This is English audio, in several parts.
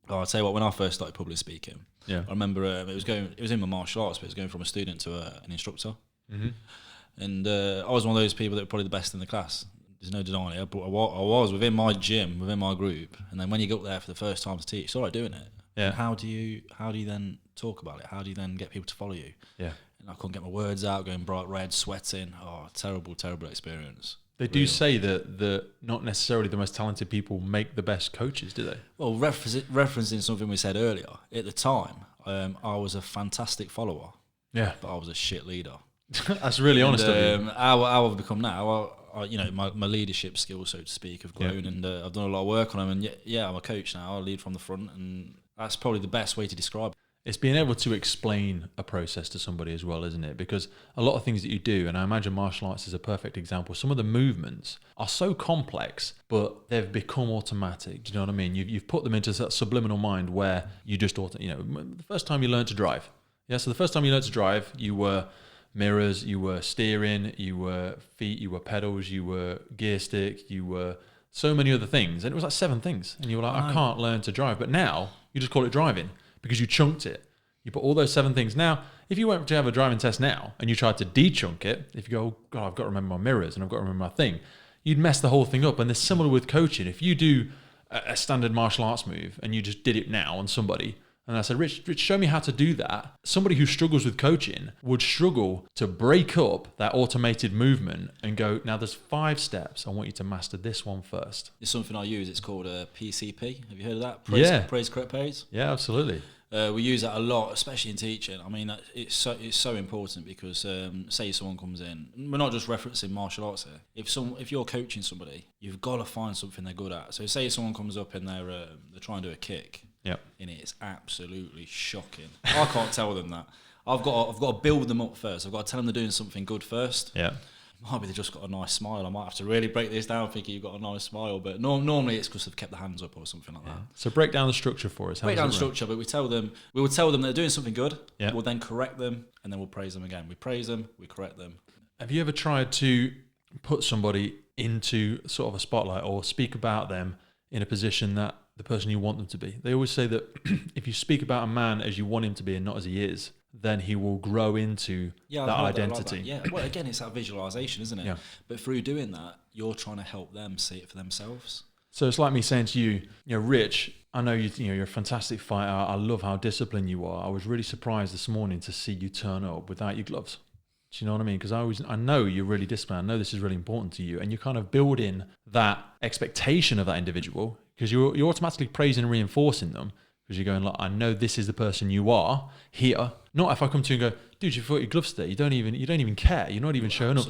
Oh, I'll tell you what. When I first started public speaking, Yeah. I remember it was in my martial arts, but it was going from a student to an instructor. Mm-hmm. And I was one of those people that were probably the best in the class. There's no denying it. But I was within my gym, within my group. And then when you go up there for the first time to teach, it's all right doing it. Yeah. And how do you then talk about it? How do you then get people to follow you? Yeah. And I couldn't get my words out, going bright red, sweating. Oh, terrible, terrible experience. They do say that not necessarily the most talented people make the best coaches, do they? Well, referencing something we said earlier, at the time, I was a fantastic follower, Yeah. but I was a shit leader. That's really honest of you. How I've become now, my leadership skills, so to speak, have grown, and I've done a lot of work on them. And I'm a coach now. I lead from the front, and that's probably the best way to describe it. It's being able to explain a process to somebody as well, isn't it? Because a lot of things that you do, and I imagine martial arts is a perfect example, some of the movements are so complex, but they've become automatic. Do you know what I mean? You've put them into that subliminal mind where you just, the first time you learned to drive. Yeah, so the first time you learned to drive, you were mirrors, you were steering, you were feet, you were pedals, you were gear stick, you were so many other things. And it was like 7 things. And you were like, I can't learn to drive. But now you just call it driving because you chunked it. You put all those 7 things. Now, if you went to have a driving test now and you tried to de-chunk it, if you go, oh God, I've got to remember my mirrors and I've got to remember my thing, you'd mess the whole thing up. And it's similar with coaching. If you do a standard martial arts move and you just did it now on somebody, and I said, Rich, show me how to do that. Somebody who struggles with coaching would struggle to break up that automated movement and go, now there's 5 steps. I want you to master this one first. It's something I use. It's called a PCP. Have you heard of that? Praise, correct, praise. Yeah, absolutely. We use that a lot, especially in teaching. I mean, it's so important because say someone comes in, we're not just referencing martial arts here. If you're coaching somebody, you've got to find something they're good at. So say someone comes up and they're trying to do a kick. Yep. And it's absolutely shocking. I can't tell them that. I've got to build them up first. I've got to tell them they're doing something good first. Yeah. Might be they've just got a nice smile. I might have to really break this down thinking you've got a nice smile. But normally it's because they've kept their hands up or something like that. So break down the structure for us. Break down the structure, but we will tell them they're doing something good. Yeah. We'll then correct them and then we'll praise them again. We praise them, we correct them. Have you ever tried to put somebody into sort of a spotlight or speak about them in a position that the person you want them to be? They always say that if you speak about a man as you want him to be and not as he is, then he will grow into that identity. Yeah, well, again, it's that visualization, isn't it? Yeah. But through doing that, you're trying to help them see it for themselves. So it's like me saying to you, Rich, I know you're a fantastic fighter. I love how disciplined you are. I was really surprised this morning to see you turn up without your gloves. Do you know what I mean? Because I know you're really disciplined. I know this is really important to you. And you kind of build in that expectation of that individual because you're automatically praising and reinforcing them because you're going, like, I know this is the person you are here. Not if I come to you and go, dude, you forgot your gloves today. You don't even care. You're not even showing up.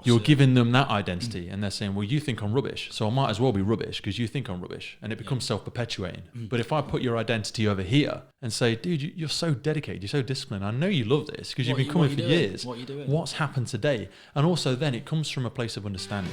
You're giving them that identity and they're saying, well, you think I'm rubbish. So I might as well be rubbish because you think I'm rubbish. And it becomes self-perpetuating. But if I put your identity over here and say, dude, you're so dedicated. You're so disciplined. I know you love this because you've been coming for years. What are you doing? What's happened today? And also then it comes from a place of understanding.